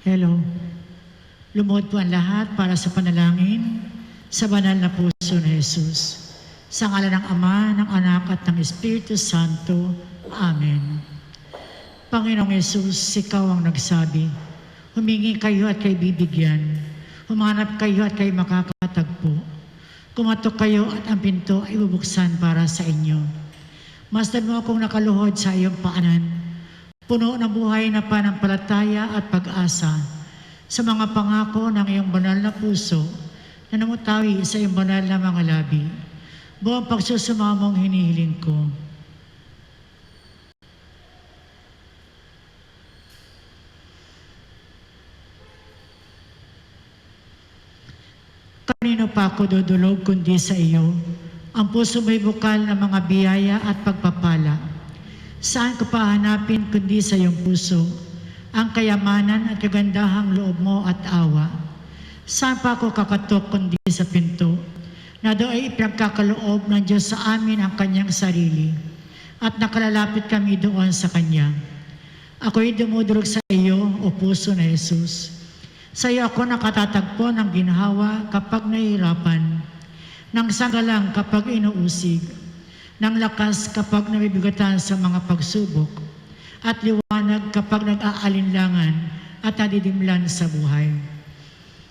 Hello. Lumuhod po ang lahat para sa panalangin sa banal na puso ni Jesus. Sa ngalan ng Ama, ng Anak at ng Espiritu Santo. Amen. Panginoong Jesus, Ikaw ang nagsabi, humingi kayo at kayo bibigyan. Humanap kayo at kayo makakatagpo. Kumatok kayo at ang pinto ay bubuksan para sa inyo. Masdan mo akong nakaluhod sa iyong paanan, puno ng buhay na panampalataya at pag-asa sa mga pangako ng iyong banal na puso na namutawi sa iyong banal na mga labi. Buong pagsusumamong hinihiling ko. Kanino pa ako dudulog kundi sa iyo? Ang puso mo'y bukal ng mga biyaya at pagpapala. Saan ko pa hanapin kundi sa iyong puso ang kayamanan at kagandahang loob mo at awa? Saan pa ako kakatok kundi sa pinto na doon ay ipinagkakaloob ng Diyos sa amin ang kanyang sarili at nakalalapit kami doon sa kanya? Ako'y dumudurog sa iyo, o puso na Jesus. Sa iyo ako nakatatagpo ng ginhawa kapag nahihirapan, ng sagalang kapag inuusig, ng lakas kapag nabibigatan sa mga pagsubok, at liwanag kapag nag-aalinlangan at nadidimlan sa buhay.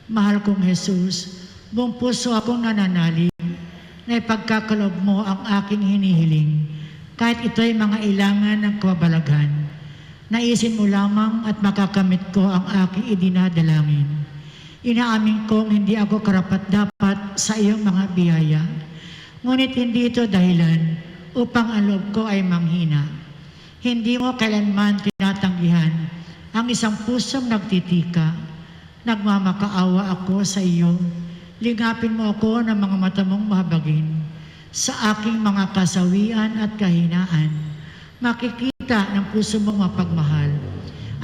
Mahal kong Jesus, buong puso akong nananalig na ipagkakalob mo ang aking hinihiling, kahit ito'y mga ilangan ng kababalaghan. Naisin mo lamang at makakamit ko ang aking idinadalangin. Inaamin kong hindi ako karapat-dapat sa iyong mga biyaya, ngunit hindi ito dahilan upang ang loob ko ay manghina. Hindi mo kailanman tinatanggihan ang isang pusong nagtitika. Nagmamakaawa ako sa iyo. Lingapin mo ako ng mga mata mong mahabagin sa aking mga kasawian at kahinaan. Makikita ng puso mong mapagmahal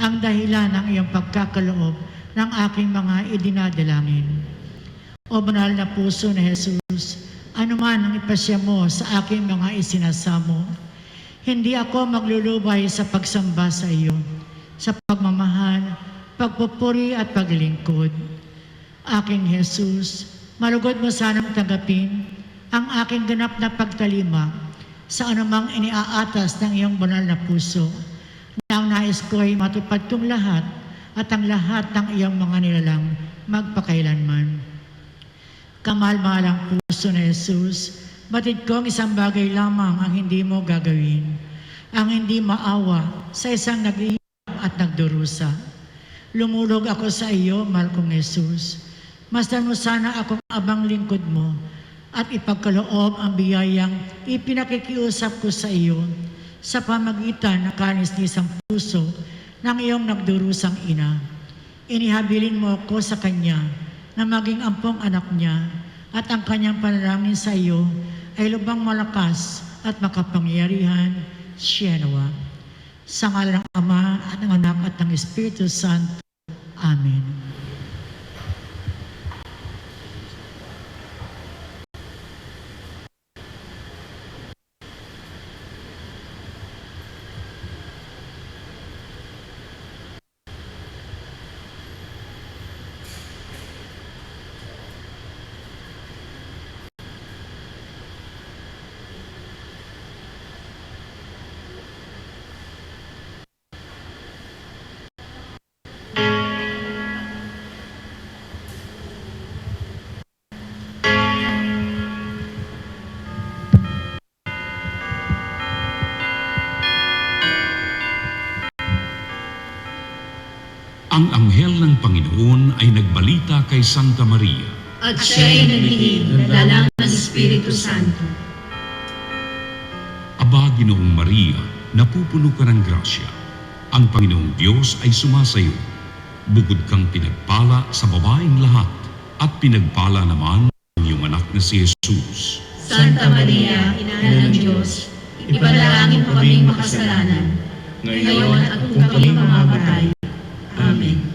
ang dahilan ng iyong pagkakaloob ng aking mga idinadalangin. O banal na puso na Jesus, anuman ang ipasya mo sa aking mga isinasamo, hindi ako maglulubay sa pagsamba sa iyo, sa pagmamahal, pagpupuri at paglilingkod. Aking Jesus, malugod mo sanang tanggapin ang aking ganap na pagtalima sa anumang iniaatas ng iyong banal na puso, na ang nais ko ay matupad kong lahat at ang lahat ng iyong mga nilalang magpakailanman. Kamahal-mahalang puso na Jesus, batid kong isang bagay lamang ang hindi mo gagawin, ang hindi maawa sa isang naghihirap at nagdurusa. Lumulog ako sa iyo, mahal kong Jesus. Masdan mo sana akong abang lingkod mo at ipagkaloob ang biyayang ipinakikiusap ko sa iyo sa pamagitan ng kanisnisang puso ng iyong nagdurusang ina. Inihabilin mo ako sa kanya na maging ampong anak niya at ang kanyang panalangin sa iyo ay lubang malakas at makapangyarihan. Siyenawa. Sa ngalan ng Ama at ng Anak at ng Espiritu Santo. Amen. Ang anghel ng Panginoon ay nagbalita kay Santa Maria. At siya ay naglihim ng dala ng Espiritu Santo. Aba, Ginoong Maria, napupuno ka ng grasya. Ang Panginoong Diyos ay sumasayo. Bukod kang pinagpala sa babaeng lahat, at pinagpala naman ang iyong anak na si Jesus. Santa Maria, Ina ng Diyos, ipanalangin mo kaming makasalanan, ngayon at kung kami mamamatay. Amen.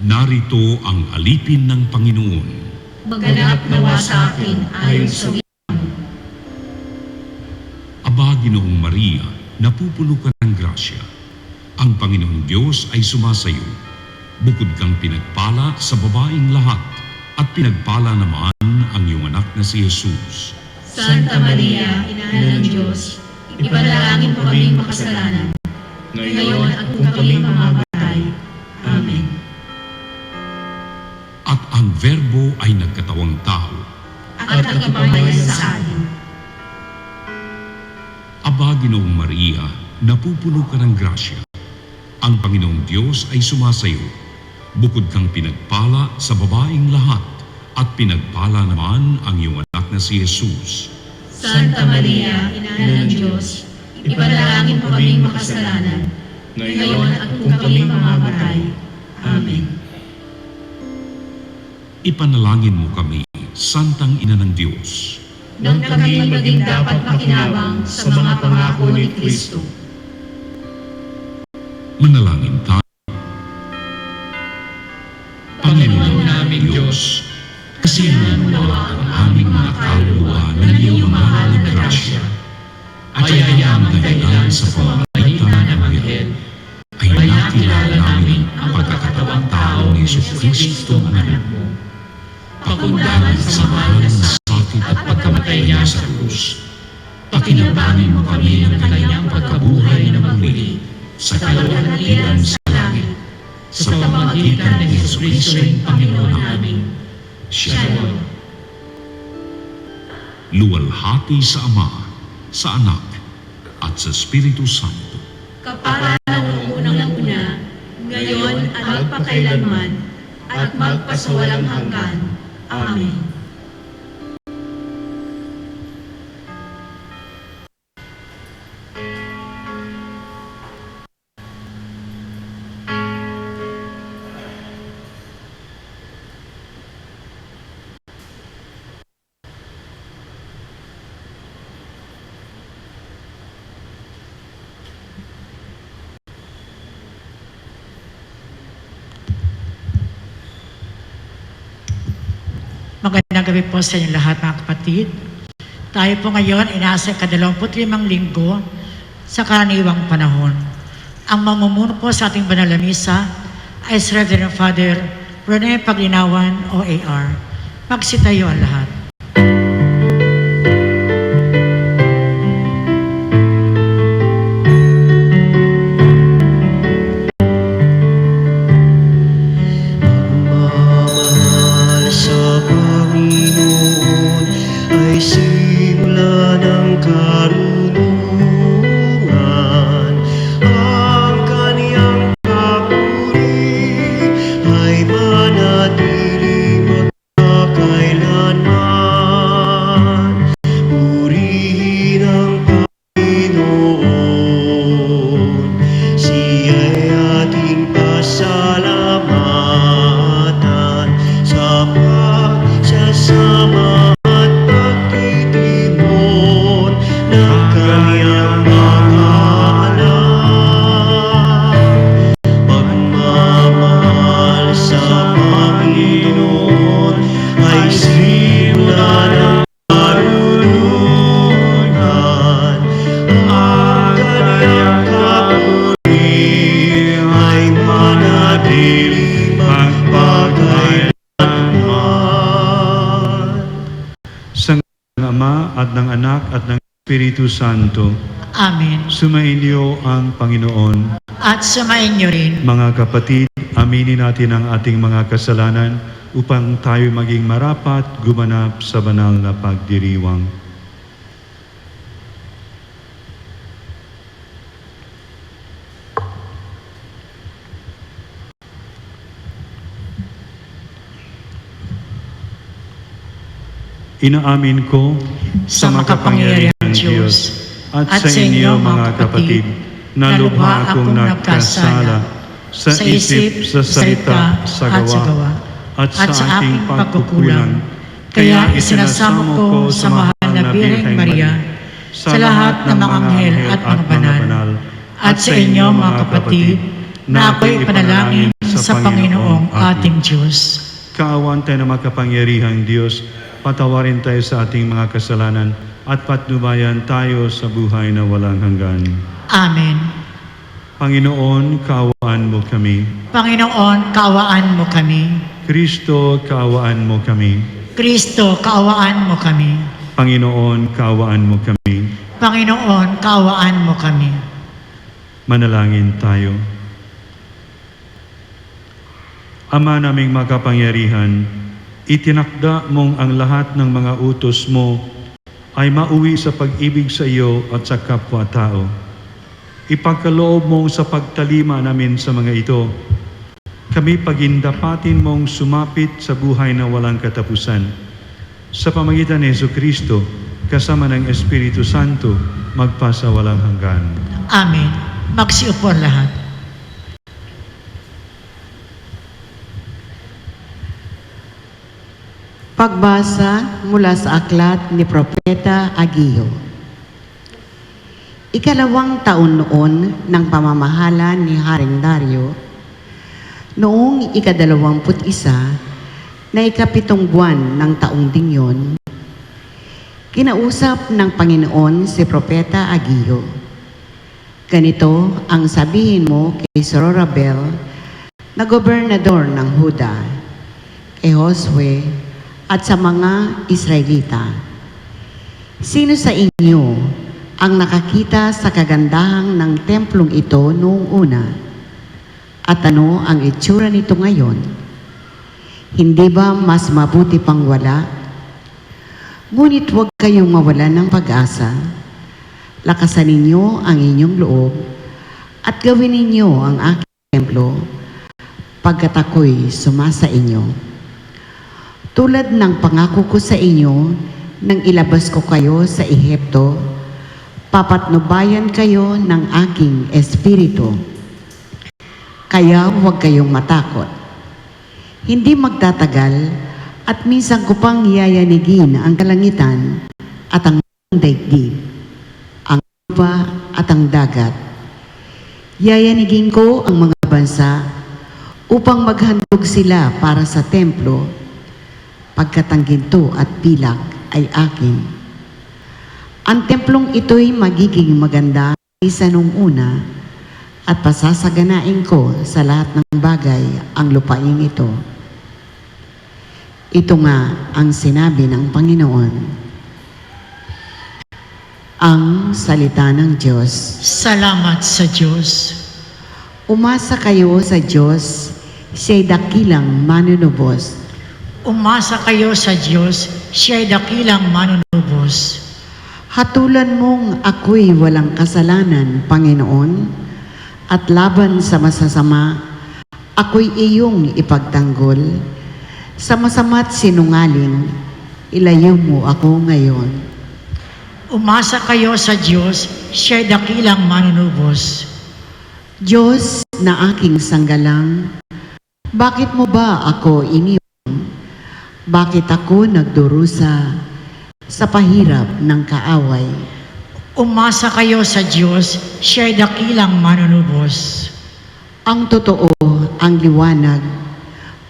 Narito ang alipin ng Panginoon. Maganap nawa sa akin ayon sa wika mo. Aba, Ginoong Maria, napupuno ka ng grasya. ang Panginoong Diyos ay sumasayo. Bukod kang pinagpala sa babaeng lahat, at pinagpala naman ang iyong anak na si Jesus. Santa Maria, Ina ng Diyos, ipanalangin mo kaming makasalanan, ngayon at kung kami mamamatay. Amen. At ang Verbo ay nagkatawang tao. At nagpapamayan sa atin. Aba, Ginoong Maria, napupuno ka ng grasya. Ang Panginoong Diyos ay sumasayo. Bukod kang pinagpala sa babaeng lahat, at pinagpala naman ang iyong anak na si Jesus. Santa Maria, Ina ng Diyos, ipanalangin mo kaming makasalanan, ngayon at kung kami mamamatay. Amen. Ipanalangin mo kami, Santang Ina ng Diyos. Nang kami maging dapat makinabang sa mga pangako ni Kristo. Manalangin tayo. Panginoon naming Diyos, kasiyahan mo nawa ang aming mga kaluluwa ng iyong mahal na grasya. At hayaan ang dahilan sa pamamagitan ng Anghel, ay nakilala namin ang pagkakatawang tao ni Jesucristo ang anak mo. Pakundangan sa mahal na sakit at pagkamatay niya sa krus. Pakinabangan mo kami ng kanyang pagkabuhay na muli sa kalwalhatian sa langit, sa pamamagitan ng Jesucristo'y Panginoon namin. Shalom. Luwalhati sa Ama, sa Anak, at sa Espiritu Santo. Kapara ng unang-una, ngayon at magpakailanman, at magpasawalang hanggan. Amen. Magandang gabi po sa inyong lahat, mga kapatid. Tayo po ngayon ay nasa 25 linggo sa karaniwang panahon. Ang mamumuno po sa ating banal na misa ay si Reverend Father Rene Paglinawan, OAR. Magsitayo ang lahat. Ng Anak at ng Espiritu Santo. Amen. Sumainyo ang Panginoon. At sumainyo rin. Mga kapatid, aminin natin ang ating mga kasalanan upang tayo maging marapat gumanap sa banal na pagdiriwang. Inaamin ko sa makapangyarihang Diyos at sa inyo mga kapatid na lubha akong nagkasala sa isip, sa salita, sa gawa, at sa aking pagkukulang. Kaya isinasamo ko sa mahal na Birheng Maria, sa lahat ng mga anghel at mga banal, at sa inyo mga kapatid na ako'y panalangin sa Panginoong ating Diyos. Kaawan tayo na makapangyarihang Diyos, patawarin tayo sa ating mga kasalanan at patnubayan tayo sa buhay na walang hanggan. Amen. Panginoon, kaawaan mo kami. Panginoon, kaawaan mo kami. Kristo, kaawaan mo kami. Kristo, kaawaan mo kami. Panginoon, kaawaan mo kami. Panginoon, kaawaan mo kami. Manalangin tayo. Ama naming makapangyarihan, itinakda mong ang lahat ng mga utos mo ay mauwi sa pag-ibig sa iyo at sa kapwa-tao. Ipagkaloob mo sa pagtalima namin sa mga ito. Kami pagindapatin mong sumapit sa buhay na walang katapusan. Sa pamagitan ni Jesucristo, kasama ng Espiritu Santo, magpasa walang hanggan. Amen. Magsiupo ang lahat. Pagbasa mula sa aklat ni Propeta Ageo. Ikalawang taon noon ng pamamahala ni Haring Dario, noong ika-21 na ikapitong buwan ng taong ding yun, kinausap ng Panginoon si Propeta Ageo. Ganito ang sabihin mo kay Zorobabel na gobernador ng Huda, kay Josue at sa mga Israelita. Sino sa inyo ang nakakita sa kagandahan ng templong ito noong una? At ano ang itsura nito ngayon? Hindi ba mas mabuti pang wala? Ngunit huwag kayong mawala ng pag-asa. Lakasan ninyo ang inyong loob at gawin ninyo ang aking templo pagkat ako'y sumasa inyo. Tulad ng pangako ko sa inyo nang ilabas ko kayo sa Ehipto, papatnubayan kayo ng aking espiritu. Kaya huwag kayong matakot. Hindi magtatagal at minsan ko pang yayanigin ang kalangitan at ang daigdig, ang lupa at ang dagat. Yayanigin ko ang mga bansa upang maghandog sila para sa templo, pagkat ang ginto at pilak ay akin. Ang templong ito'y magiging maganda kaysa nung una at pasasaganain ko sa lahat ng bagay ang lupain ito. Ito nga ang sinabi ng Panginoon. Ang salita ng Diyos. Salamat sa Diyos. Umasa kayo sa Diyos, siya'y dakilang manunubos. Umasa kayo sa Diyos, siya'y dakilang manunubos. Hatulan mong ako'y walang kasalanan, Panginoon, at laban sa masasama, ako'y iyong ipagtanggol. Sa masama't sinungaling, ilayo mo ako ngayon. Umasa kayo sa Diyos, siya'y dakilang manunubos. Diyos na aking sanggalang, bakit mo ba ako iniwan? Bakit ako nagdurusa sa pahirap ng kaaway? Umasa kayo sa Diyos, siya'y dakilang manunubos. Ang totoo, ang liwanag,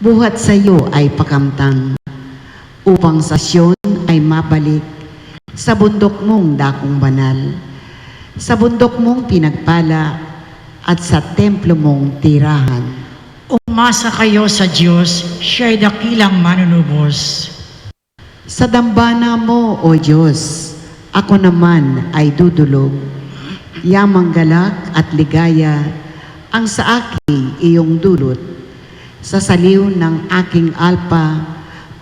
buhat sa iyo ay pakamtang, upang sa Siyon ay mabalik sa bundok mong dakong banal, sa bundok mong pinagpala at sa templo mong tirahan. Umasa kayo sa Diyos, siya'y dakilang manunubos. Sa dambana mo, O Diyos, ako naman ay dudulog. Yamang galak at ligaya ang sa aking iyong dulot. Sa saliw ng aking alpa,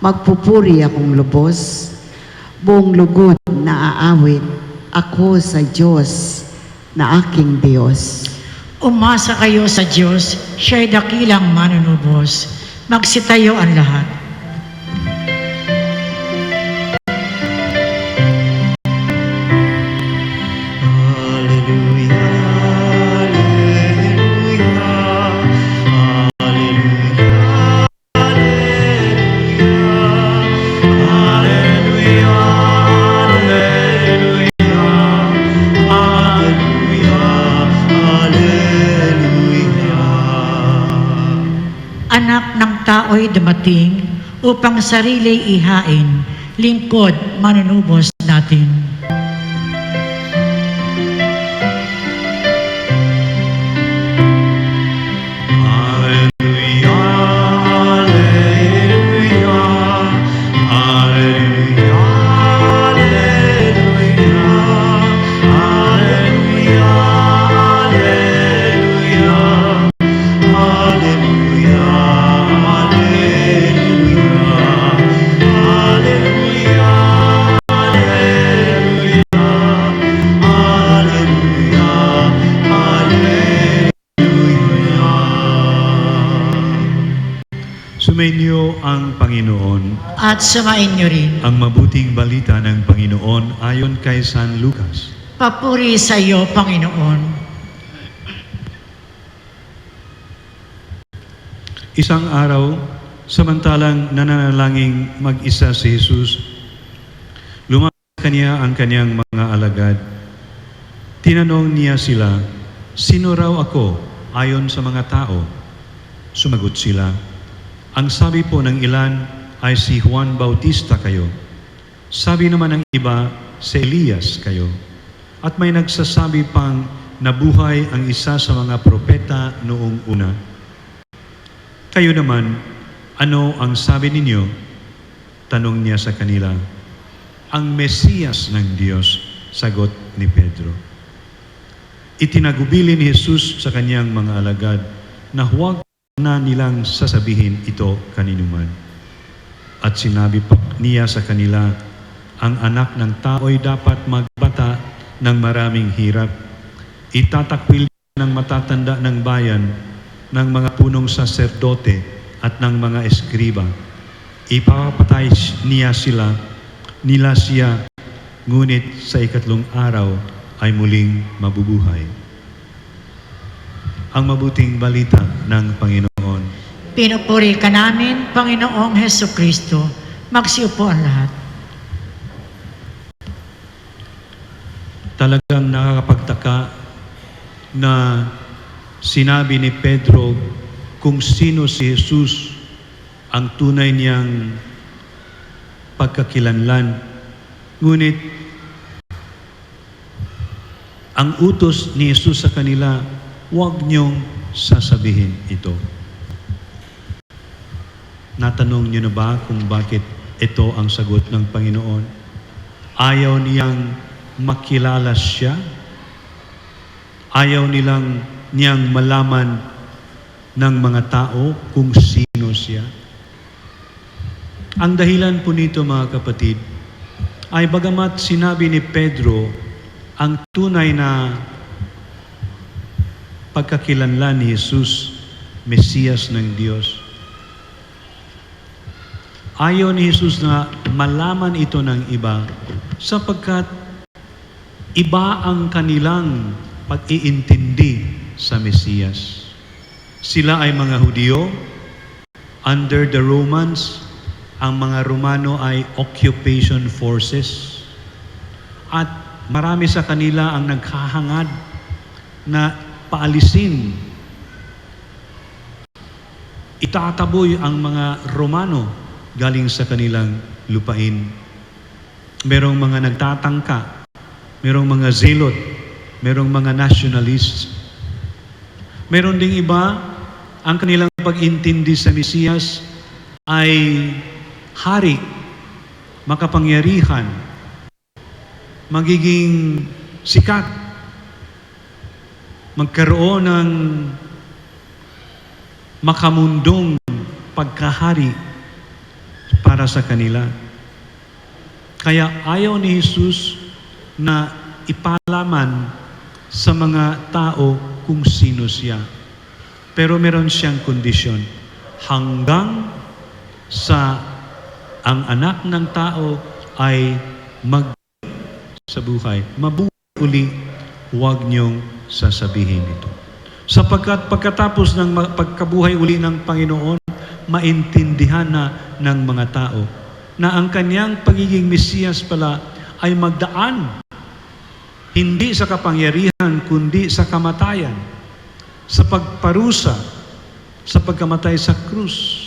magpupuri akong lubos. Buong lugod na aawit ako sa Diyos na aking Diyos. Umasa kayo sa Diyos, siya'y dakilang manunubos. Magsitayo ang lahat. Anak ng tao'y dumating upang sarili ihain, lingkod manunubos natin. Sumainyo ang Panginoon. At sumainyo rin. Ang mabuting balita ng Panginoon ayon kay San Lucas. Papuri sa iyo, Panginoon. Isang araw, samantalang nananalangin mag-isa si Jesus, lumapit kaniya ang kaniyang mga alagad. Tinanong niya sila, "Sino raw ako ayon sa mga tao?" Sumagot sila, "Ang sabi po ng ilan ay si Juan Bautista kayo. Sabi naman ng iba, si Elias kayo. At may nagsasabi pang nabuhay ang isa sa mga propeta noong una. Kayo naman, ano ang sabi ninyo?" Tanong niya sa kanila. "Ang Mesiyas ng Diyos," sagot ni Pedro. Itinagubili ni Jesus sa kaniyang mga alagad na huwag na nilang sasabihin ito kaninuman. At sinabi pa niya sa kanila, ang anak ng tao'y dapat magbata ng maraming hirap. Itatakwil ng matatanda ng bayan, ng mga punong saserdote at ng mga eskriba. Ipapatay niya nila siya, ngunit sa ikatlong araw ay muling mabubuhay. Ang mabuting balita ng Panginoon. Pinupuri ka namin, Panginoong Heso Kristo. Magsiupo ang lahat. Talagang nakakapagtaka na sinabi ni Pedro kung sino si Jesus, ang tunay niyang pagkakilanlan. Ngunit ang utos ni Jesus sa kanila, huwag niyong sasabihin ito. Natanong niyo na ba kung bakit ito ang sagot ng Panginoon? Ayaw niyang makilala siya? Ayaw niyang malaman ng mga tao kung sino siya? Ang dahilan po nito, mga kapatid, ay bagamat sinabi ni Pedro ang tunay na pagkakilanlan ni Jesus, Mesiyas ng Diyos. Ayaw ni Jesus na malaman ito ng iba sapagkat iba ang kanilang pag-iintindi sa Mesiyas. Sila ay mga Hudyo, under the Romans. Ang mga Romano ay occupation forces. At marami sa kanila ang naghahangad na paalisin, itataboy ang mga Romano galing sa kanilang lupain. Merong mga nagtatangka, merong mga zealot, merong mga nationalists. Meron ding iba, ang kanilang pag-intindi sa Mesiyas ay hari, makapangyarihan, magiging sikat, magkaroon ng makamundong pagkahari para sa kanila. Kaya ayaw ni Jesus na ipalaman sa mga tao kung sino siya. Pero meron siyang kondisyon. Hanggang sa ang anak ng tao ay sa buhay, mabuhay uli, huwag niyong sasabihin ito. Sapagkat pagkatapos ng pagkabuhay uli ng Panginoon, maintindihan na ng mga tao na ang kanyang pagiging Mesiyas pala ay magdaan hindi sa kapangyarihan kundi sa kamatayan, sa pagparusa, sa pagkamatay sa krus.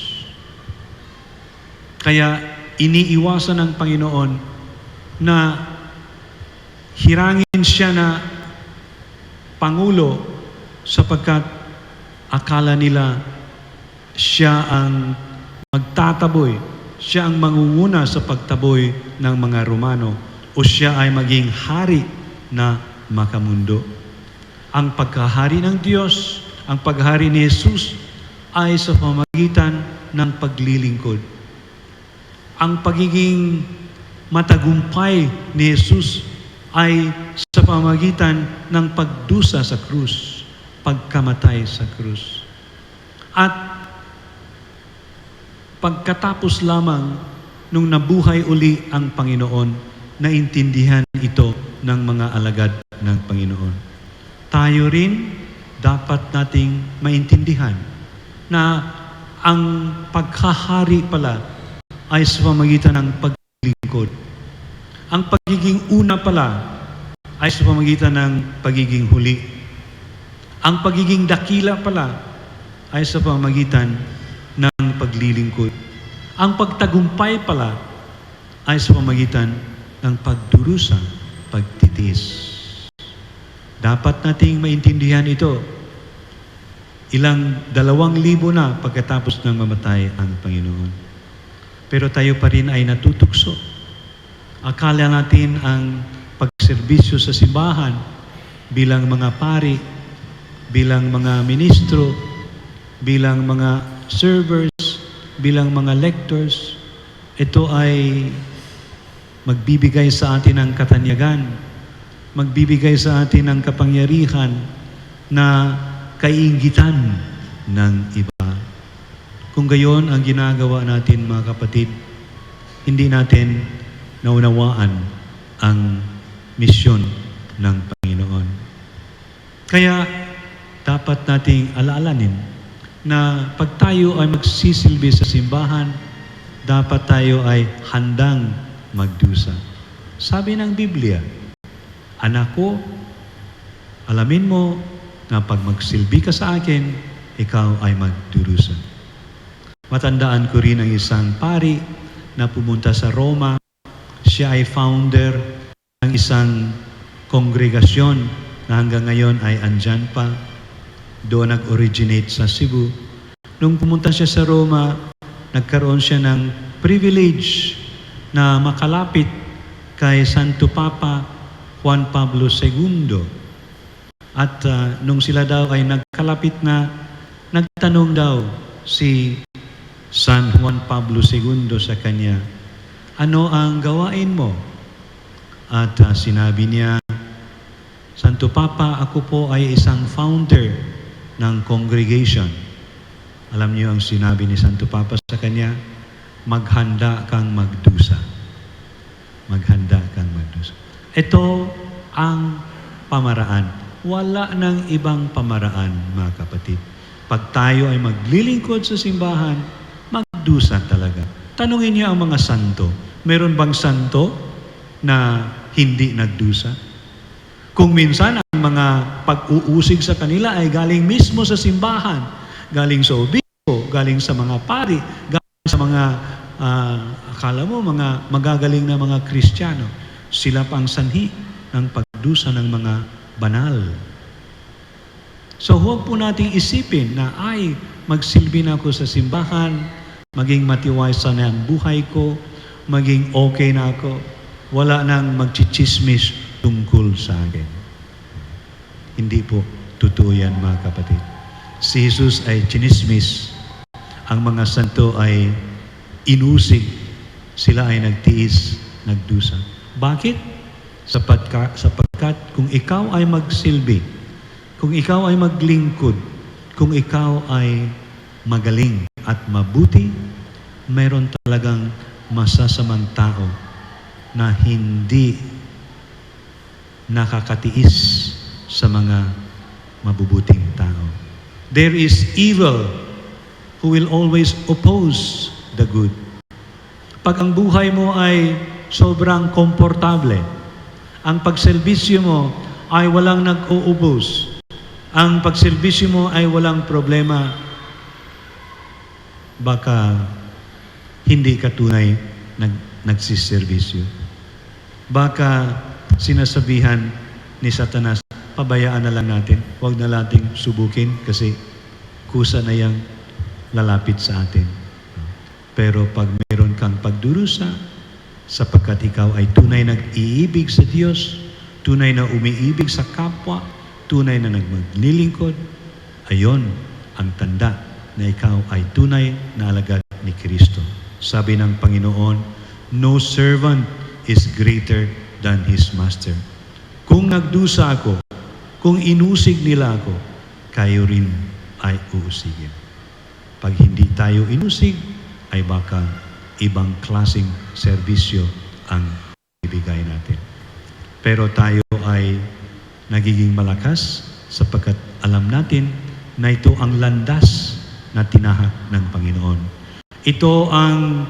Kaya iniiwasan ng Panginoon na hirangin siya na Pangulo sapagkat akala nila siya ang magtataboy, siya ang mangunguna sa pagtaboy ng mga Romano o siya ay maging hari na makamundo. Ang pagkahari ng Diyos, ang paghari ni Jesus ay sa pamamagitan ng paglilingkod. Ang pagiging matagumpay ni Jesus ay sa pamamagitan ng pagdusa sa krus, pagkamatay sa krus. At Pagkatapos lamang nung nabuhay uli ang Panginoon, naintindihan ito ng mga alagad ng Panginoon. Tayo rin dapat nating maintindihan na ang paghahari pala ay sa pamagitan ng paglingkod. Ang pagiging una pala ay sa pamagitan ng pagiging huli. Ang pagiging dakila pala ay sa pamagitan ng paglilingkod. Ang pagtagumpay pala ay sa pamagitan ng pagdurusa, pagtitiis. Dapat nating maintindihan ito. Ilang 2,000 na pagkatapos ng mamatay ang Panginoon. Pero tayo pa rin ay natutukso. Akala natin ang pagserbisyo sa simbahan bilang mga pari, bilang mga ministro, bilang mga servers, bilang mga lectors, ito ay magbibigay sa atin ng katanyagan, magbibigay sa atin ng kapangyarihan na kainggitan ng iba. Kung gayon ang ginagawa natin, mga kapatid, hindi natin naunawaan ang misyon ng Panginoon. Kaya dapat nating alaalanin na pag tayo ay magsisilbi sa simbahan, dapat tayo ay handang magdusa. Sabi ng Biblia, anak ko, alamin mo na pag magsilbi ka sa akin, ikaw ay magdurusa. Matandaan ko rin ang isang pari na pumunta sa Roma. Siya ay founder ng isang kongregasyon na hanggang ngayon ay andyan pa. Doon nag-originate sa Cebu. Nung pumunta siya sa Roma, nagkaroon siya ng privilege na makalapit kay Santo Papa Juan Pablo II. At nung sila daw ay nagkalapit na, nagtanong daw si San Juan Pablo II sa kanya, ano ang gawain mo? At sinabi niya, Santo Papa, ako po ay isang founder ng congregation. Alam niyo ang sinabi ni Santo Papa sa kanya, maghanda kang magdusa. Maghanda kang magdusa. Ito ang pamaraan. Wala nang ibang pamaraan, mga kapatid. Pag tayo ay maglilingkod sa simbahan, magdusa talaga. Tanungin niyo ang mga santo. Meron bang santo na hindi nagdusa? Kung minsan ang mga pag-uusig sa kanila ay galing mismo sa simbahan, galing sa obispo, galing sa mga pari, galing sa mga, akala mo, mga magagaling na mga Kristiyano. Sila pang sanhi ng pagdusa ng mga banal. So huwag po nating isipin na ay magsilbi na ako sa simbahan, maging matiwasa na ang buhay ko, maging okay na ako, wala nang magchichismis tungkol sa akin. Hindi po totoo yan, mga kapatid. Si Jesus ay chinismis, ang mga santo ay inusig, sila ay nagtiis, nagdusa. Bakit? Sapagkat kung ikaw ay magsilbi, kung ikaw ay maglingkod, kung ikaw ay magaling at mabuti, mayroon talagang masasamang tao na hindi nakakatiis sa mga mabubuting tao. There is evil who will always oppose the good. Pag ang buhay mo ay sobrang komportable, ang pagserbisyo mo ay walang nag-uubos, ang pagserbisyo mo ay walang problema, baka hindi ka tunay nagsiservisyo. Baka sinasabihan ni Satanas, pabayaan na lang natin, huwag na nating subukin kasi kusa na yang lalapit sa atin. Pero pag meron kang pagdurusa, sapagkat ikaw ay tunay nag-iibig sa Diyos, tunay na umiibig sa kapwa, tunay na nagmaglilingkod, ayon ang tanda na ikaw ay tunay na alagad ni Kristo. Sabi ng Panginoon, no servant is greater than his master. Kung nagdusa ako, kung inusig nila ako, kayo rin ay uusigin. Pag hindi tayo inusig, ay baka ibang klaseng serbisyo ang ibigay natin. Pero tayo ay nagiging malakas sapagkat alam natin na ito ang landas na tinahak ng Panginoon. Ito ang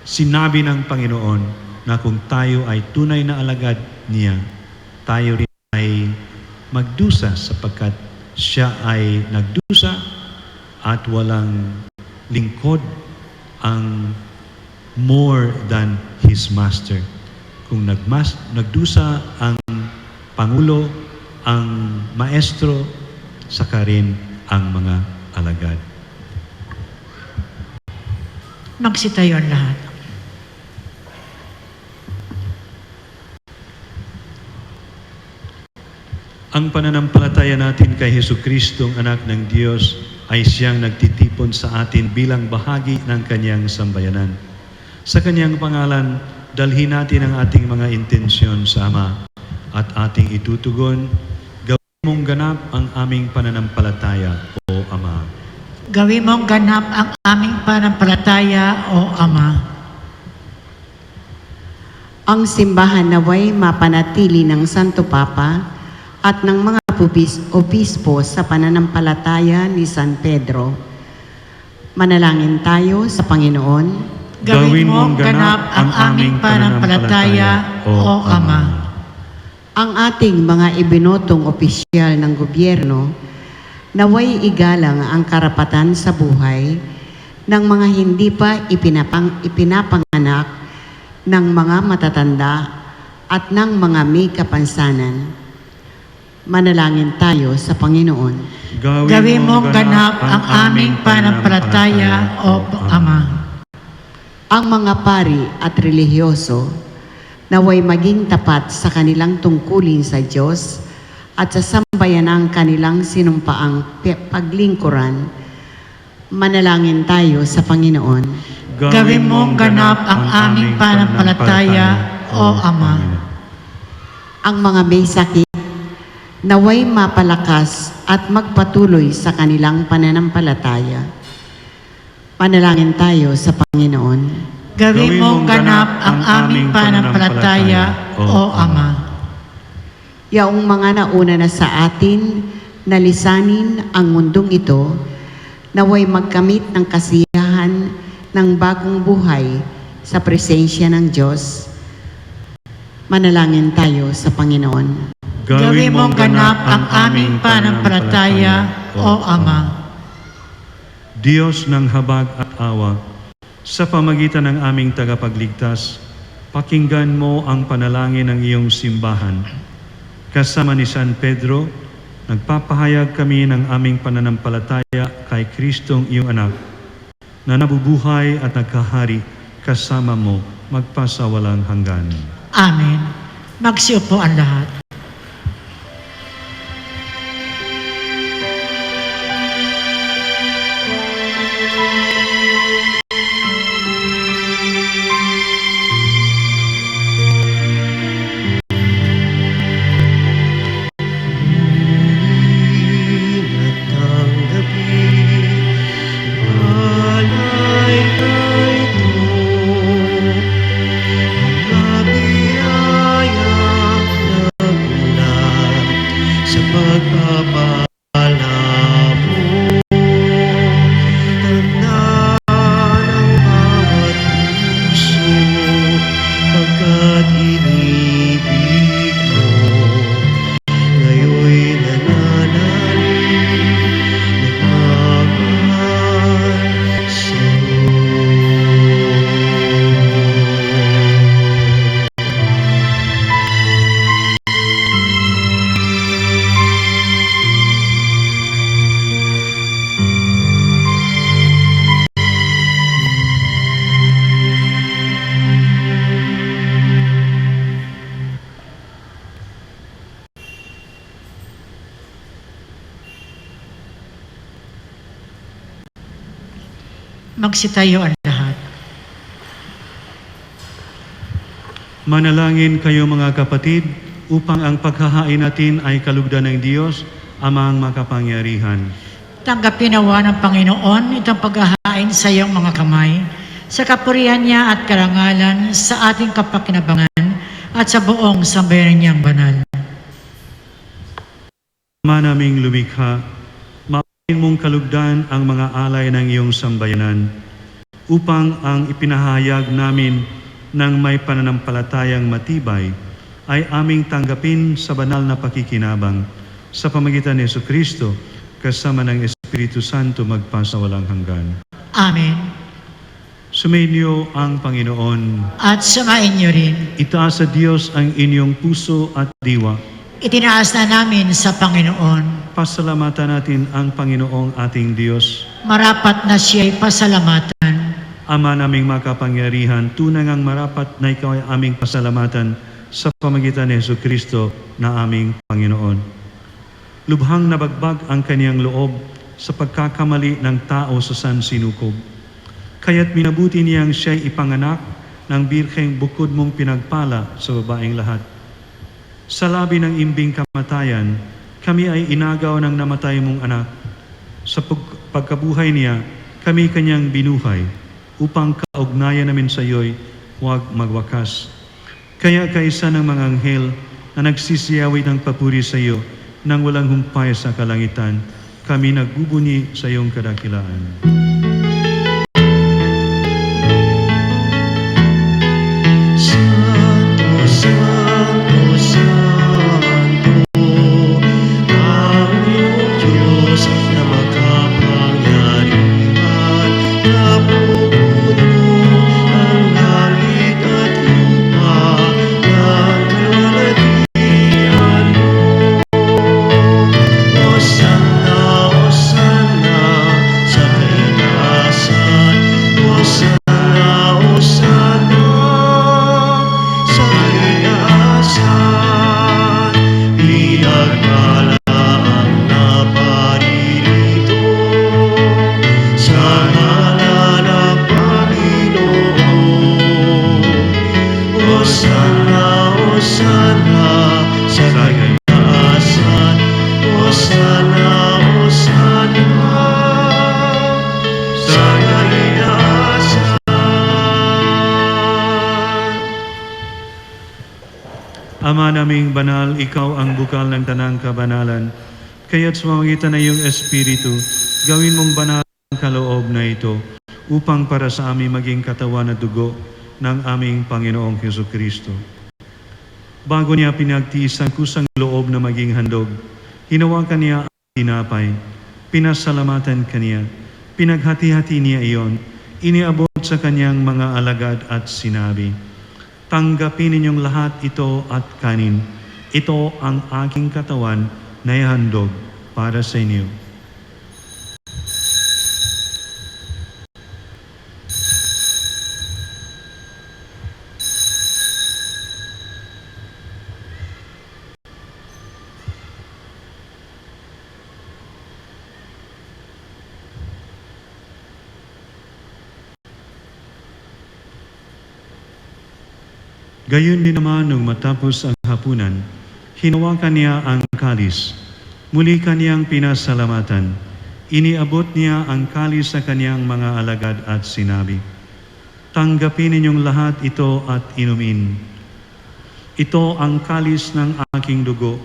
sinabi ng Panginoon na kung tayo ay tunay na alagad niya, tayo rin ay magdusa sapagkat siya ay nagdusa at walang lingkod ang more than his master. Kung nagdusa ang Pangulo, ang Maestro, saka rin ang mga alagad. Magsitayo ang lahat. Ang pananampalataya natin kay Jesucristo, ang anak ng Diyos, ay siyang nagtitipon sa atin bilang bahagi ng kanyang sambayanan. Sa kanyang pangalan, dalhin natin ang ating mga intensyon sa Ama at ating itutugon, gawin mong ganap ang aming pananampalataya, O Ama. Gawin mong ganap ang aming pananampalataya, O Ama. Ang simbahan naway mapanatili ng Santo Papa at ng mga obispo sa pananampalataya ni San Pedro. Manalangin tayo sa Panginoon. Gawin mong ganap ang aming pananampalataya, O Ama. Ang ating mga ibinotong opisyal ng gobyerno, naway igalang ang karapatan sa buhay ng mga hindi pa ipinapanganak, ng mga matatanda at ng mga may kapansanan. Manalangin tayo sa Panginoon. Gawin mong ganap ang aming pananampalataya, O Ama. Ang mga pari at relihiyoso naway maging tapat sa kanilang tungkulin sa Diyos at sa sambayanang kanilang sinumpaang paglingkuran. Manalangin tayo sa Panginoon. Gawin mong ganap ang aming pananampalataya, O Ama. Ang mga may sakit naway mapalakas at magpatuloy sa kanilang pananampalataya. Panalangin tayo sa Panginoon. Gawin mong ganap ang aming pananampalataya, O Ama. Yaong mga nauna na sa atin, nalisanin ang mundong ito, naway magkamit ng kasiyahan ng bagong buhay sa presensya ng Diyos. Manalangin tayo sa Panginoon. Gawin mong ganap ang aming pananampalataya, O Ama. Diyos ng habag at awa, sa pamagitan ng aming tagapagligtas, pakinggan mo ang panalangin ng iyong simbahan. Kasama ni San Pedro, nagpapahayag kami ng aming pananampalataya kay Kristong iyong anak, na nabubuhay at nagkahari kasama mo magpasawalang hanggan. Amen. Magsiupo ang lahat. Magsitayo ang lahat. Manalangin kayo mga kapatid upang ang paghahain natin ay kalugdan ng Diyos, Amang makapangyarihan. Tanggapin nawa ng Panginoon itong paghahain sa iyong mga kamay sa kapurihan niya at karangalan, sa ating kapakinabangan, at sa buong sambayanan niyang banal. Ama naming lumikha, mapain mong kalugdan ang mga alay ng iyong sambayanan, upang ang ipinahayag namin ng may pananampalatayang matibay ay aming tanggapin sa banal na pakikinabang sa pamagitan ni Jesucristo kasama ng Espiritu Santo magpasawalang hanggan. Amen. Sumainyo ang Panginoon. At sumain niyo rin. Itaas sa Diyos ang inyong puso at diwa. Itinaas na namin sa Panginoon. Pasalamatan natin ang Panginoong ating Diyos. Marapat na siya'y pasalamatan. Ama naming makapangyarihan, tunay ngang marapat na ikaw ay aming pasalamatan sa pamagitan ni Jesucristo na aming Panginoon. Lubhang nabagbag ang kaniyang loob sa pagkakamali ng tao sa sansinukob. Kaya't minabuti niyang siya'y ipanganak ng birheng bukod mong pinagpala sa babaeng lahat. Sa labi ng imbing kamatayan, kami ay inagaw ng namatay mong anak. Sa pagkabuhay niya, kami kanyang binuhay, upang kaugnayan namin sa iyo'y huwag magwakas. Kaya kaisa ng mga anghel na nagsisiyawi ng papuri sa iyo nang walang humpay sa kalangitan, kami nagbubunyi sa iyong kadakilaan. Ama naming banal, ikaw ang bukal ng tanang kabanalan. Kaya't sa pamamagitan ng iyong Espiritu, gawin mong banal ang kaloob na ito upang para sa aming maging katawan at dugo ng aming Panginoong Jesucristo. Bago niya pinagtiis ang kusang loob na maging handog, hinawakan niya ang tinapay, pinasalamatan kaniya, pinaghati-hati niya iyon, iniabot sa kanyang mga alagad at sinabi, "Tanggapin ninyong lahat ito at kanin. Ito ang aking katawan na ihandog para sa inyo." Gayon din naman nung matapos ang hapunan, hinawakan niya ang kalis. Muli kaniyang pinasalamatan. Iniabot niya ang kalis sa kaniyang mga alagad at sinabi, "Tanggapin ninyong lahat ito at inumin. Ito ang kalis ng aking dugo,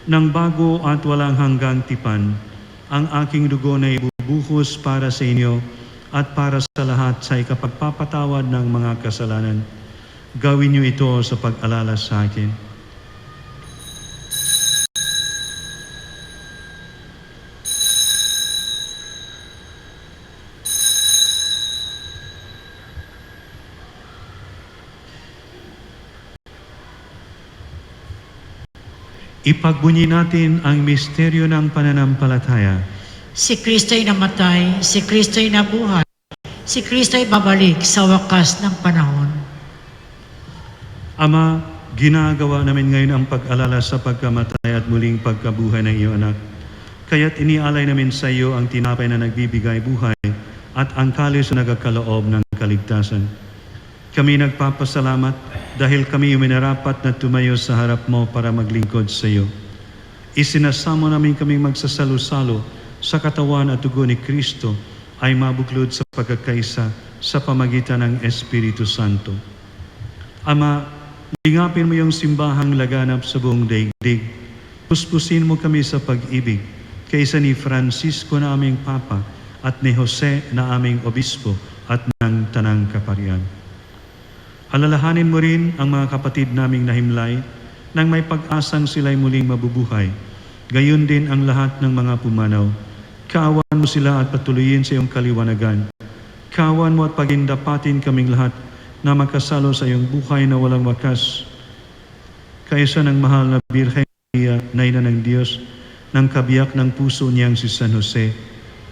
ng bago at walang hanggang tipan. Ang aking dugo na ibubuhos para sa inyo at para sa lahat sa ikapagpapatawad ng mga kasalanan. Gawin niyo ito sa pag-alala sa akin." Ipagbunyi natin ang misteryo ng pananampalataya. Si Kristo'y namatay, si Kristo'y nabuhay, si Kristo'y babalik sa wakas ng panahon. Ama, ginagawa namin ngayon ang pag-alala sa pagkamatay at muling pagkabuhay ng iyong anak. Kaya't inialay namin sa iyo ang tinapay na nagbibigay buhay at ang kalis na nagkakaloob ng kaligtasan. Kami nagpapasalamat dahil kami minarapat na tumayo sa harap mo para maglingkod sa iyo. Isinasamo namin kaming magsasalo-salo sa katawan at dugo ni Kristo ay mabuklod sa pagkakaisa sa pamagitan ng Espiritu Santo. Ama, lingapin mo yung simbahang laganap sa buong daigdig. Puspusin mo kami sa pag-ibig, kaysa ni Francisco na aming Papa at ni Jose na aming Obispo at ng Tanang Kaparian. Alalahanin mo rin ang mga kapatid naming nahimlay nang may pag-asang sila'y muling mabubuhay. Gayon din ang lahat ng mga pumanaw. Kaawan mo sila at patuloyin sa iyong kaliwanagan. Kaawan mo at pagindapatin kaming lahat na magkasalo sa iyong buhay na walang wakas. Kaysa ng mahal na Birhen Maria, Naina ng Diyos, ng kabiyak ng puso niyang si San Jose,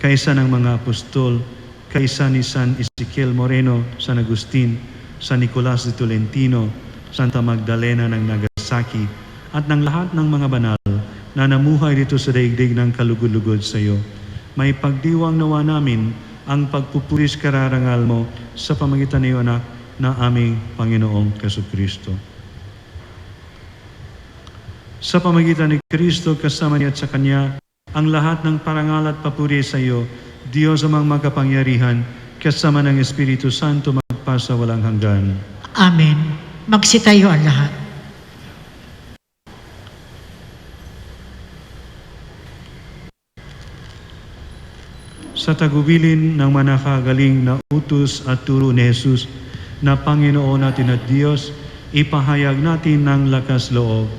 kaysa ng mga apostol, kaysa ni San Ezequiel Moreno, San Agustin, San Nicolas de Tolentino, Santa Magdalena ng Nagasaki, at ng lahat ng mga banal na namuhay dito sa daigdig ng kalugod-lugod sa iyo. May pagdiwang nawa namin ang pagpupuris kararangal mo sa pamagitan ng iyo, anak, na aming Panginoong Jesucristo. Sa pamagitan ni Kristo, kasama niya at sa Kanya, ang lahat ng parangal at papuri sa iyo, Diyos amang makapangyarihan, kasama ng Espiritu Santo, magpasa walang hanggan. Amen. Magsitayo ang lahat. Sa tagubilin ng manakagaling na utos at turo ni Jesus na Panginoon natin at Diyos, ipahayag natin ng lakas loob.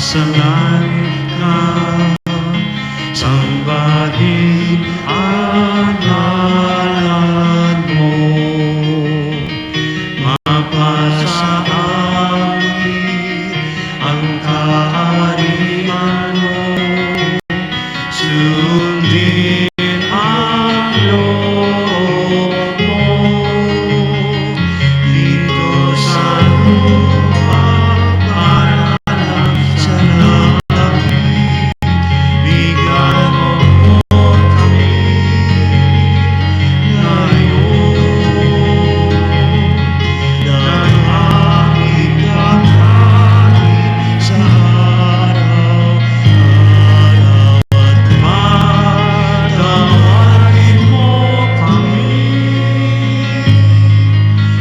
Sumasalan ka, sambahin ang ngalan mo, mapasa amin ang kaharian mo, sundin ang loob mo, dito sa lupa para sa langit, bigyan mo kami ngayon ng aming kakanin sa araw-araw, at patawarin mo kami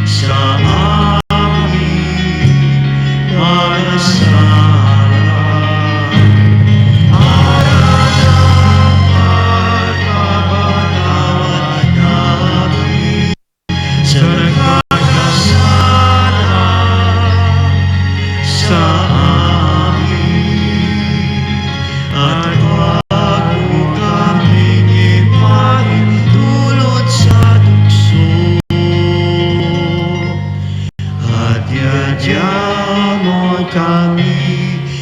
sa aming mga sala. Pagpapatawad namin sa nagkakasala sa amin, at huwag mo kaming ipahintulot sa tukso, at yadya mo kami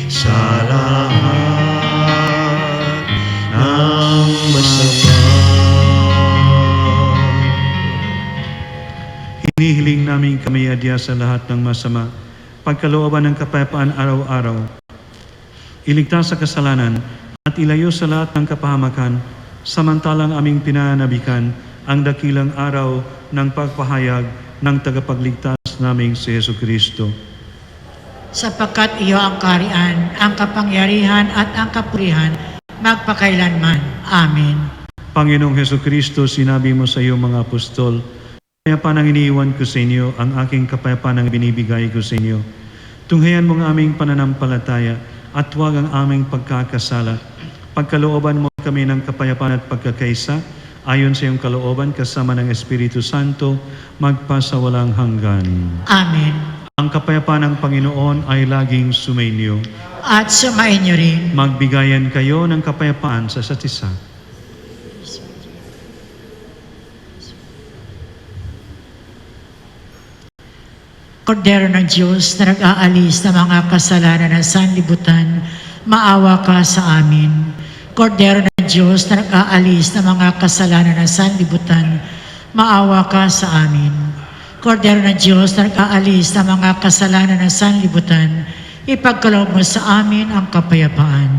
sa lahat ng masama. Hinihiling namin kami adya sa lahat ng masama, pagkalooban ng kapayapaan araw-araw, iligtas sa kasalanan, at ilayo sa lahat ng kapahamakan, samantalang aming pinanabikan ang dakilang araw ng pagpahayag ng tagapagligtas naming si Jesucristo. Sapagkat iyo ang kaharian, ang kapangyarihan at ang kapurihan magpakailanman. Amen. Panginoong Jesucristo, sinabi mo sa iyong mga apostol, kapayapaan ang iniiwan ko sa inyo, ang aking kapayapaan ang binibigay ko sa inyo. Tunghayan mo ang aming pananampalataya at huwag ang aming pagkakasala. Pagkalooban mo kami ng kapayapaan at pagkakaisa, ayon sa iyong kalooban kasama ng Espiritu Santo, magpasawalang hanggan. Amen. Ang kapayapaan ng Panginoon ay laging sumainyo. At sumainyo rin. Magbigayan kayo ng kapayapaan sa isa't isa. Kordero ng Diyos na nag-aalis ng mga kasalanan ng sanlibutan, maawa ka sa amin. Kordero ng Diyos na nag-aalis ng mga kasalanan ng sanlibutan, maawa ka sa amin. Kordero ng Diyos na nag-aalis ng mga kasalanan ng sanlibutan, ipagkaloob mo sa amin ang kapayapaan.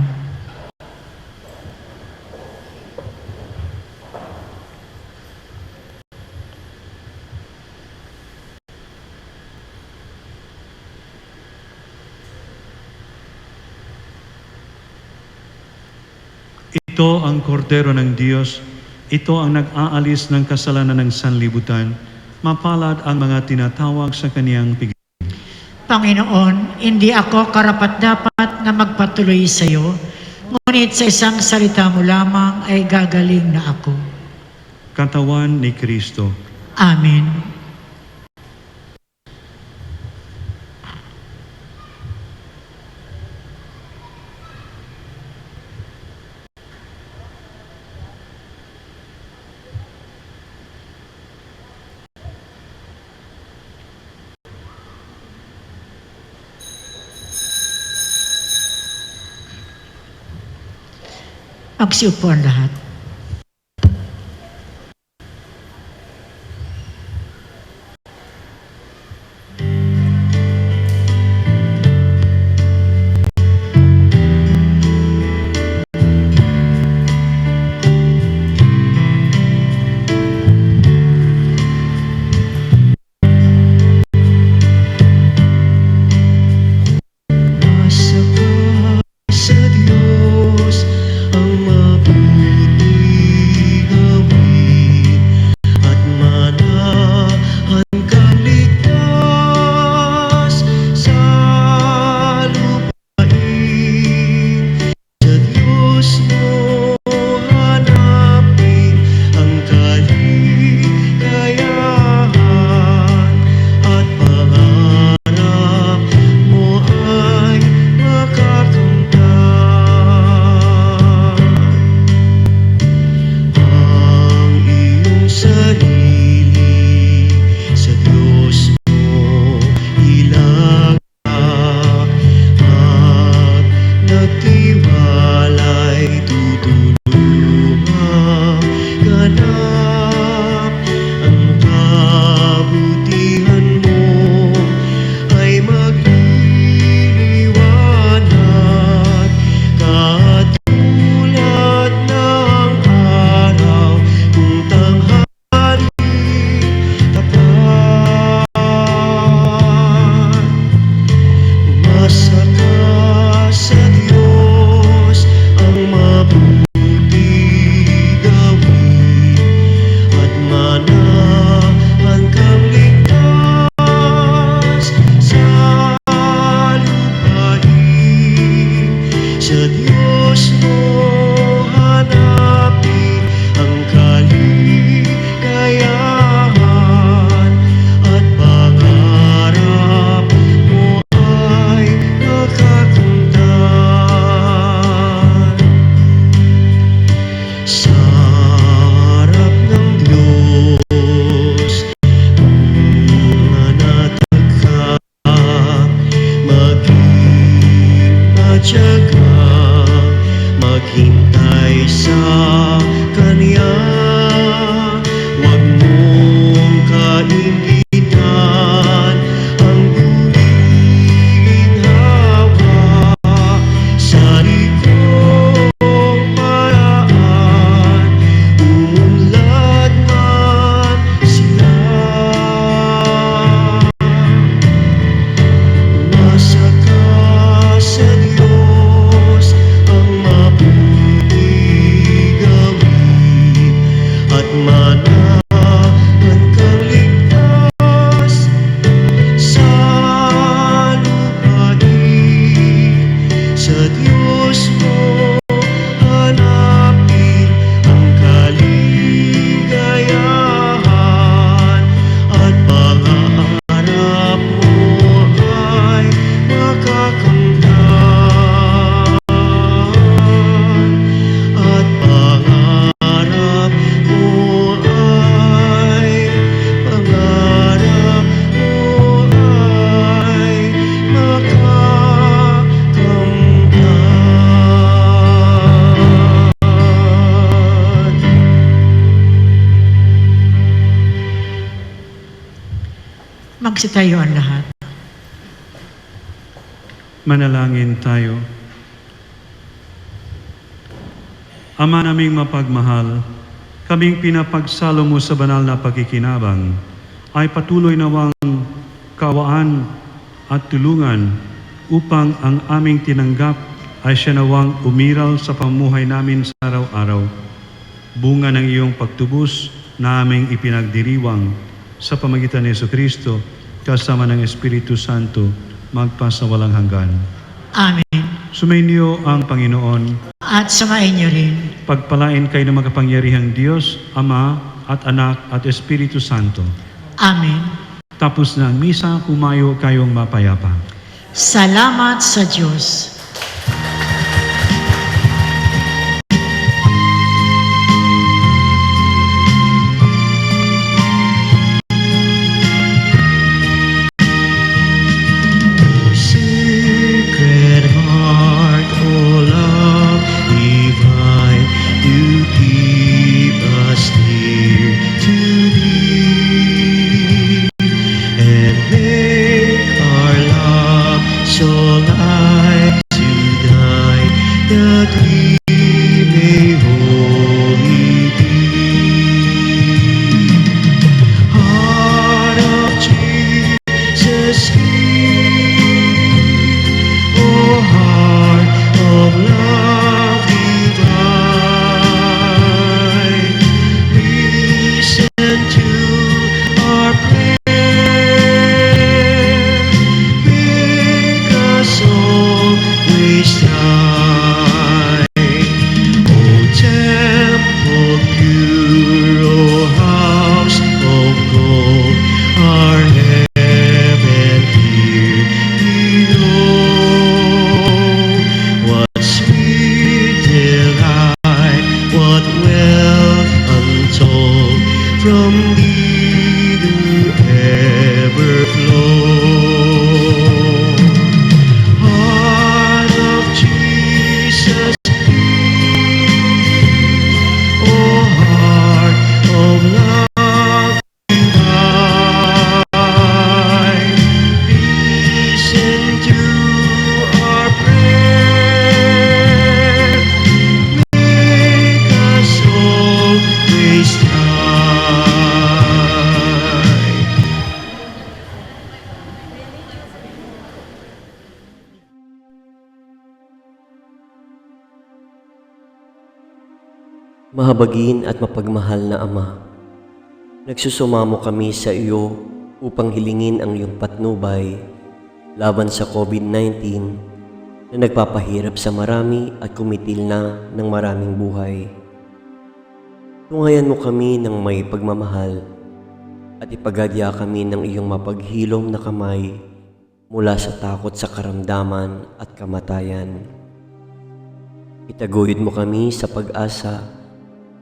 Ito ang kordero ng Diyos. Ito ang nag-aalis ng kasalanan ng sanlibutan. Mapalad ang mga tinatawag sa kaniyang piging. Panginoon, hindi ako karapat-dapat na magpatuloy sa iyo, ngunit sa isang salita mo lamang ay gagaling na ako. Katawan ni Kristo. Amen. Magsiupo ang lahat. Sa Diyos ang mabuti gawin at manahan kang ligtas sa lupain. Sa Diyos mo hanapin ang kaligayahan at pangarap mo ay makakamtan. Ang iyong sarili sa Diyos mo ilagak at nagtiwalay tutulungan ganap ang kabutihan mo ay magliliwanag katulad ng araw kung tanghali tapat. Umasa ka sa Diyos ang mabuti gawin at manahan kang ligtas sa lupain. Sa Diyos mo hanapin ang kaligayahan at pangarap mo ay makakamtan. Sa harap ng Diyos manatag ka, maging matyaga, maghintay sa Kanya. Huwag mong kainggitan ang gumiginhawa sa likong paraan. Umunlad man sila. Umasa ka sa Diyos ang mabuti gawin at manahan kang ligtas sa lupain. Sa Diyos mo hanapin ang kaligayahan at pangarap mo ay makakamtan. At pangarap mo ay makakamtan. Magsitayo ang lahat. Manalangin tayo. Ama naming mapagmahal, kaming pinapagsalo mo sa banal na pagkikinabang, ay patuloy nawang kaawaan at tulungan upang ang aming tinanggap ay siya nawang umiral sa pamuhay namin sa araw-araw. Bunga ng iyong pagtubos na aming ipinagdiriwang sa pamagitan ni Jesucristo kasama ng Espiritu Santo magpasawalang hanggan. Amen. Sumainyo ang Panginoon. At sumain niyo rin. Pagpalain kayo ng makapangyarihang Diyos, Ama at Anak at Espiritu Santo. Amen. Tapos na ang misa, kumayo kayong mapayapa. Salamat sa Diyos. Sacred Heart, O love divine, you keep us near to thee, and make our love so like to thine, that we may wholly be. Heart of Jesus, O heart of love divine, listen to our prayer. Make us always thine. O temple pure, O house of gold, our heaven here below. What sweet delight, what wealth untold, from thee do ever flow. Heart of Jesus, O heart of love divine, listen to our prayer. Make us always thine. Mahabagin at mapagmahal na Ama, nagsusumamo kami sa iyo upang hilingin ang iyong patnubay laban sa COVID-19 na nagpapahirap sa marami at kumitil na ng maraming buhay. Tungayan mo kami ng may pagmamahal at ipagadya kami ng iyong mapaghilom na kamay mula sa takot sa karamdaman at kamatayan. Itaguyod mo kami sa pag-asa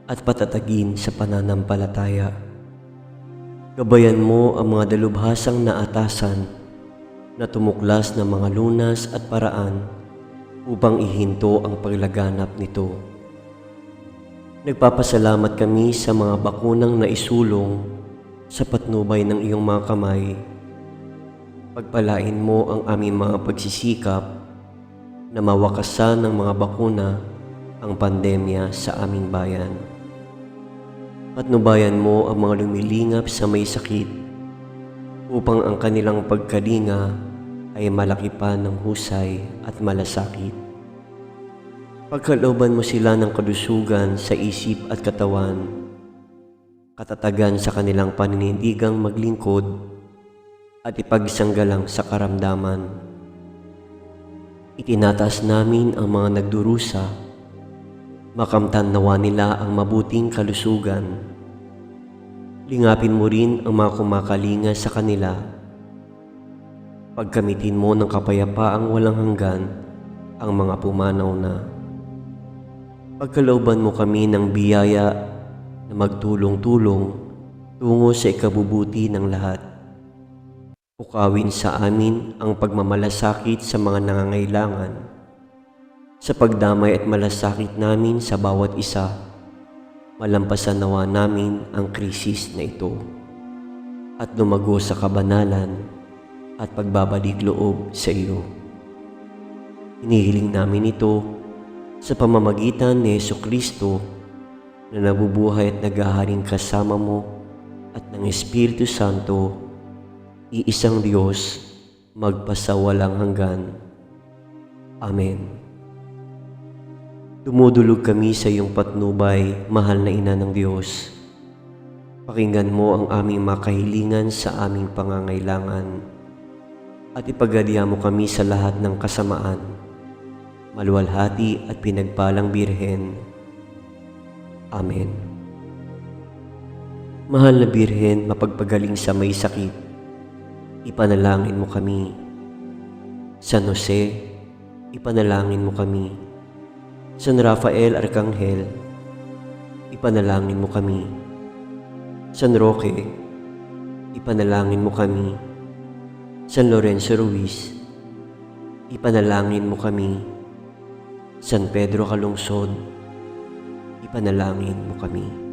at patatagin sa pananampalataya. Gabayan mo ang mga dalubhasang naatasan na tumuklas ng mga lunas at paraan upang ihinto ang paglaganap nito. Nagpapasalamat kami sa mga bakunang naisulong sa patnubay ng iyong mga kamay. Pagpalain mo ang aming mga pagsisikap na mawakasan ng mga bakuna ang pandemya sa aming bayan. Patnubayan mo ang mga lumilingap sa may sakit upang ang kanilang pagkalinga ay malaki pa ng husay at malasakit. Pagkalooban mo sila ng kalusugan sa isip at katawan, katatagan sa kanilang paninindigang maglingkod at ipagsanggalang sa karamdaman. Itinataas namin ang mga nagdurusa, makamtan nawa nila ang mabuting kalusugan. Lingapin mo rin ang mga kumakalinga sa kanila. Pagkamitin mo ng kapayapaang walang hanggan ang mga pumanaw na. Pagkalooban mo kami ng biyaya na magtulong-tulong tungo sa ikabubuti ng lahat. Pukawin sa amin ang pagmamalasakit sa mga nangangailangan. Sa pagdamay at malasakit namin sa bawat isa, malampasan nawa namin ang krisis na ito at lumago sa kabanalan at pagbabalik loob sa iyo. Hinihiling namin ito sa pamamagitan ni Jesucristo na nabubuhay at naghaharing kasama mo at ng Espiritu Santo, iisang Diyos, magpasawalang hanggan. Amen. Dumudulog kami sa iyong patnubay, mahal na ina ng Diyos. Pakinggan mo ang aming makahilingan sa aming pangangailangan at ipagaliha mo kami sa lahat ng kasamaan. Maluwalhati at pinagpalang Birhen. Amen. Mahal na Birhen, mapagpagaling sa may sakit, ipanalangin mo kami. San Jose, ipanalangin mo kami. San Rafael Arcangel, ipanalangin mo kami. San Roque, ipanalangin mo kami. San Lorenzo Ruiz, ipanalangin mo kami. San Pedro Calungsod, ipanalangin mo kami.